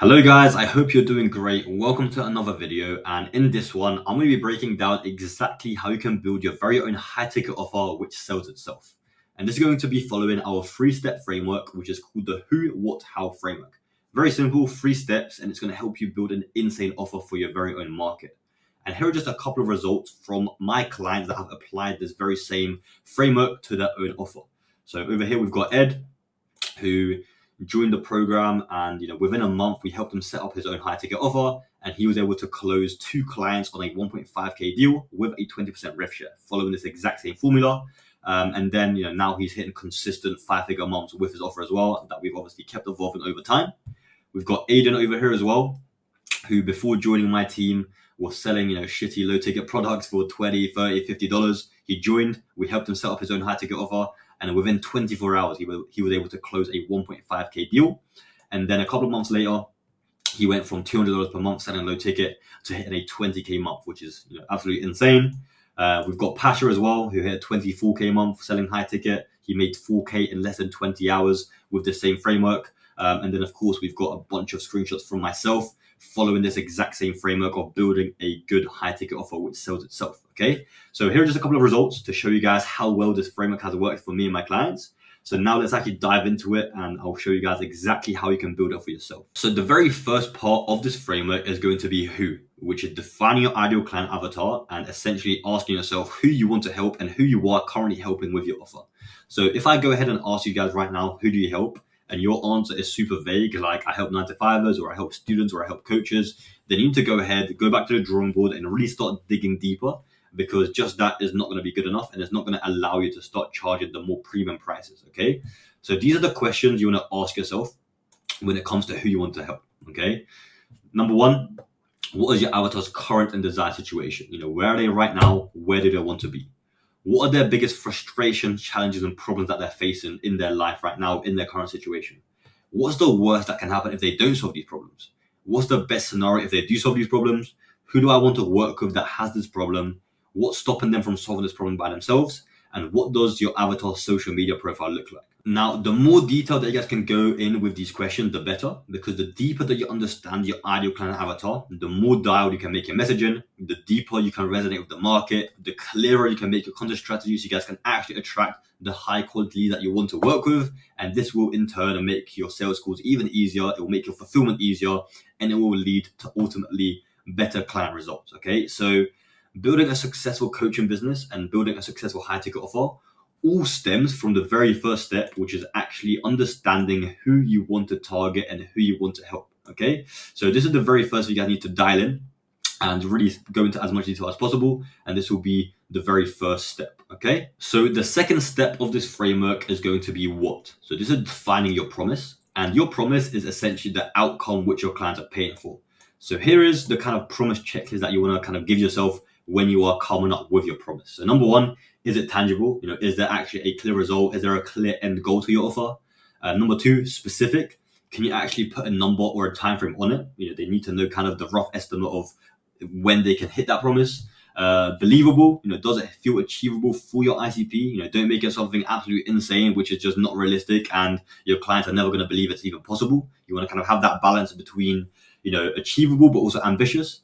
Hello guys, I hope you're doing great. Welcome to another video, and in this one, I'm going to be breaking down exactly how you can build your very own high ticket offer which sells itself. And this is going to be following our 3-step framework, which is called the Who, What, How framework. Very simple, 3 steps, and it's going to help you build an insane offer for your very own market. And here are just a couple of results from my clients that have applied this very same framework to their own offer. So over here we've got Ed, who joined the program, and within a month we helped him set up his own high ticket offer, and he was able to close 2 clients on a 1.5k deal with a 20% rev share following this exact same formula. And then now he's hitting consistent 5-figure months with his offer as well, that we've obviously kept evolving over time. We've got Aiden over here as well, who before joining my team was selling shitty low ticket products for $20, $30, $50. He joined, we helped him set up his own high ticket offer, and within 24 hours he was able to close a 1.5k deal. And then a couple of months later, he went from $200 per month selling low ticket to hitting a 20k month, which is absolutely insane. We've got Pasha as well, who hit a 24k month selling high ticket. He made 4k in less than 20 hours with the same framework. And then of course we've got a bunch of screenshots from myself following this exact same framework of building a good high ticket offer which sells itself. Okay, so here are just a couple of results to show you guys how well this framework has worked for me and my clients. So now let's actually dive into it, and I'll show you guys exactly how you can build it for yourself. So the very first part of this framework is going to be who, which is defining your ideal client avatar and essentially asking yourself who you want to help and who you are currently helping with your offer. So if I go ahead and ask you guys right now, who do you help? And your answer is super vague, like I help 9-to-5ers, or I help students, or I help coaches, then you need to go ahead, go back to the drawing board and really start digging deeper, because just that is not going to be good enough, and it's not going to allow you to start charging the more premium prices. Okay, so these are the questions you want to ask yourself when it comes to who you want to help. Okay, number one, what is your avatar's current and desired situation? Where are they right now? Where do they want to be? What are their biggest frustrations, challenges, and problems that they're facing in their life right now, in their current situation? What's the worst that can happen if they don't solve these problems? What's the best scenario if they do solve these problems? Who do I want to work with that has this problem? What's stopping them from solving this problem by themselves? And what does your avatar social media profile look like? Now, the more detail that you guys can go in with these questions, the better, because the deeper that you understand your ideal client avatar, the more dialed you can make your messaging, the deeper you can resonate with the market, the clearer you can make your content strategy, so you guys can actually attract the high quality that you want to work with. And this will in turn make your sales calls even easier. It will make your fulfillment easier, and it will lead to ultimately better client results. Okay, so building a successful coaching business and building a successful high ticket offer all stems from the very first step, which is actually understanding who you want to target and who you want to help. Okay, so this is the very first thing you guys need to dial in and really go into as much detail as possible, and this will be the very first step. Okay, so the second step of this framework is going to be what. So this is defining your promise, and your promise is essentially the outcome which your clients are paying for. So here is the kind of promise checklist that you want to kind of give yourself when you are coming up with your promise. So number one, is it tangible? Is there actually a clear result? Is there a clear end goal to your offer? Number two, specific. Can you actually put a number or a time frame on it? They need to know kind of the rough estimate of when they can hit that promise. Believable. Does it feel achievable for your ICP? Don't make it something absolutely insane, which is just not realistic, and your clients are never going to believe it's even possible. You want to kind of have that balance between, achievable but also ambitious.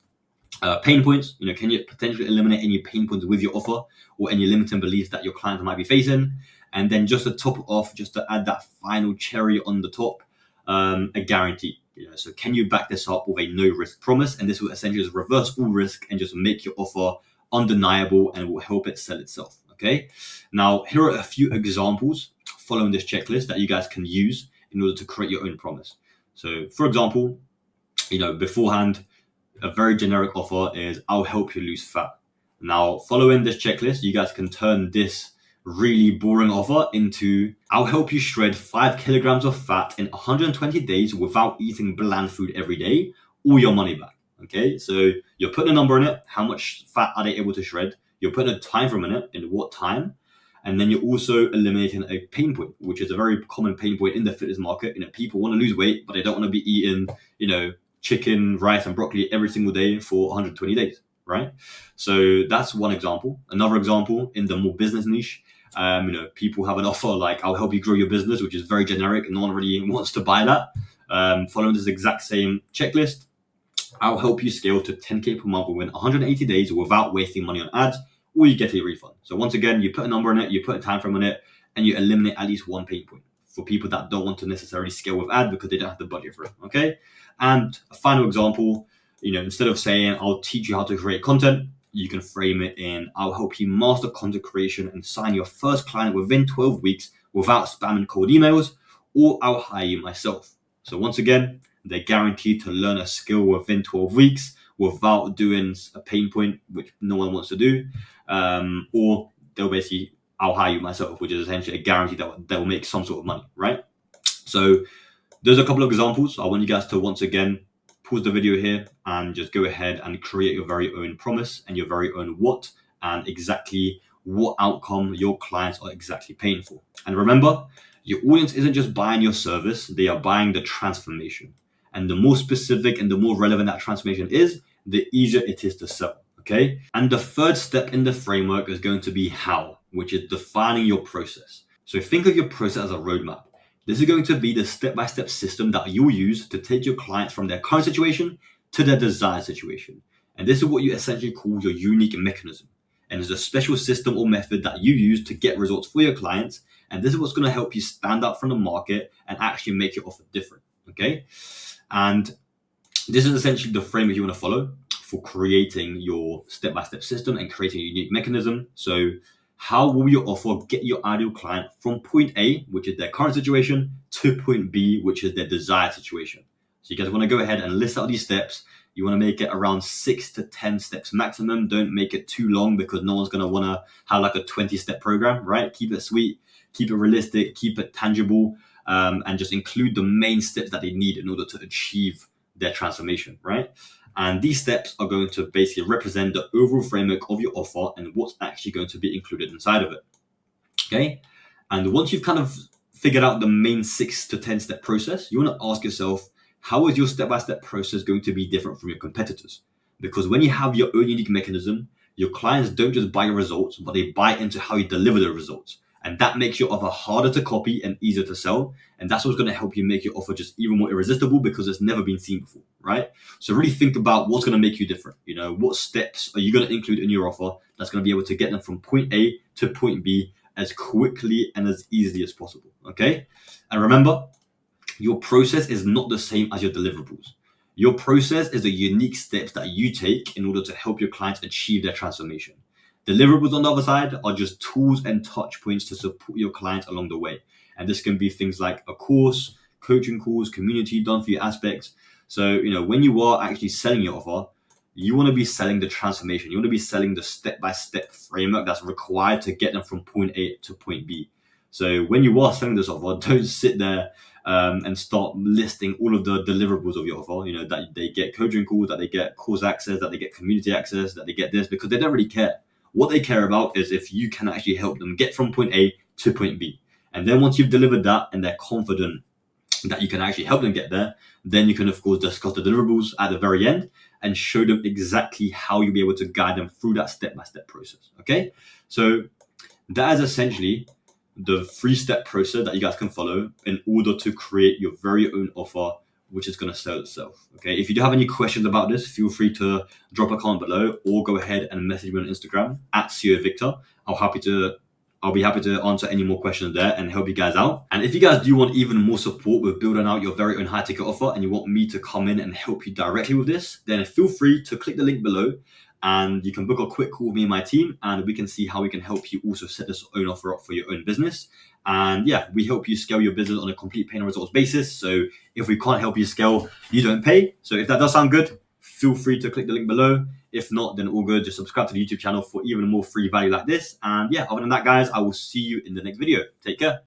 Pain points. Can you potentially eliminate any pain points with your offer or any limiting beliefs that your clients might be facing? And then just to top it off, just to add that final cherry on the top, a guarantee. So can you back this up with a no risk promise? And this will essentially just reverse all risk and just make your offer undeniable, and will help it sell itself. Okay. Now, here are a few examples following this checklist that you guys can use in order to create your own promise. So for example, beforehand, a very generic offer is I'll help you lose fat. Now, following this checklist, you guys can turn this really boring offer into I'll help you shred 5 kilograms of fat in 120 days without eating bland food every day, or your money back. Okay, so you're putting a number in it. How much fat are they able to shred? You're putting a time frame in it, in what time, and then you're also eliminating a pain point, which is a very common pain point in the fitness market. People want to lose weight, but they don't want to be eating, chicken, rice, and broccoli every single day for 120 days, right? So that's one example. Another example in the more business niche, people have an offer like I'll help you grow your business, which is very generic and no one really wants to buy that. following this exact same checklist, I'll help you scale to 10K per month within 180 days without wasting money on ads, or you get a refund. So once again, you put a number on it, you put a time frame on it, and you eliminate at least one pain point for people that don't want to necessarily scale with ads because they don't have the budget for it. Okay. And a final example, instead of saying I'll teach you how to create content, you can frame it in I'll help you master content creation and sign your first client within 12 weeks without spamming cold emails, or I'll hire you myself. So once again, they're guaranteed to learn a skill within 12 weeks without doing a pain point, which no one wants to do. Or they'll basically, I'll hire you myself, which is essentially a guarantee that they'll make some sort of money, right? So there's a couple of examples. I want you guys to once again pause the video here and just go ahead and create your very own promise and your very own what and exactly what outcome your clients are exactly paying for. And remember, your audience isn't just buying your service, they are buying the transformation. And the more specific and the more relevant that transformation is, the easier it is to sell. Okay. And the third step in the framework is going to be how, which is defining your process. So think of your process as a roadmap. This is going to be the step-by-step system that you'll use to take your clients from their current situation to their desired situation. And this is what you essentially call your unique mechanism. And it's a special system or method that you use to get results for your clients. And this is what's going to help you stand out from the market and actually make your offer different. Okay. And this is essentially the framework you want to follow for creating your step-by-step system and creating a unique mechanism. So how will your offer get your ideal client from point A, which is their current situation, to point B, which is their desired situation? So you guys want to go ahead and list out these steps. You want to make it around 6 to 10 steps maximum. Don't make it too long because no one's going to want to have like a 20-step program, right? Keep it sweet, keep it realistic, keep it tangible, and just include the main steps that they need in order to achieve their transformation, right? And these steps are going to basically represent the overall framework of your offer and what's actually going to be included inside of it. Okay. And once you've kind of figured out the main 6 to 10 step process, you want to ask yourself, how is your step-by-step process going to be different from your competitors? Because when you have your own unique mechanism, your clients don't just buy your results, but they buy into how you deliver the results. And that makes your offer harder to copy and easier to sell. And that's what's going to help you make your offer just even more irresistible because it's never been seen before, right? So really think about what's going to make you different. What steps are you going to include in your offer that's going to be able to get them from point A to point B as quickly and as easily as possible, okay? And remember, your process is not the same as your deliverables. Your process is the unique steps that you take in order to help your clients achieve their transformation. Deliverables on the other side are just tools and touch points to support your clients along the way. And this can be things like a course, coaching calls, community done for you aspects. So, when you are actually selling your offer, you want to be selling the transformation. You want to be selling the step-by-step framework that's required to get them from point A to point B. So when you are selling this offer, don't sit there and start listing all of the deliverables of your offer, that they get coaching calls, that they get course access, that they get community access, that they get this, because they don't really care. What they care about is if you can actually help them get from point A to point B. And then once you've delivered that and they're confident that you can actually help them get there, then you can, of course, discuss the deliverables at the very end and show them exactly how you'll be able to guide them through that step-by-step process, okay? So that is essentially the 3-step process that you guys can follow in order to create your very own offer, which is going to sell itself. Okay. If you do have any questions about this, feel free to drop a comment below or go ahead and message me on Instagram at CEO Victor. I'll be happy to answer any more questions there and help you guys out. And if you guys do want even more support with building out your very own high ticket offer and you want me to come in and help you directly with this, then feel free to click the link below and you can book a quick call with me and my team and we can see how we can help you also set this own offer up for your own business. And yeah, we help you scale your business on a complete pay and results basis. So if we can't help you scale, you don't pay. So if that does sound good, feel free to click the link below. If not, then all good. Just subscribe to the YouTube channel for even more free value like this. And yeah, other than that, guys, I will see you in the next video. Take care.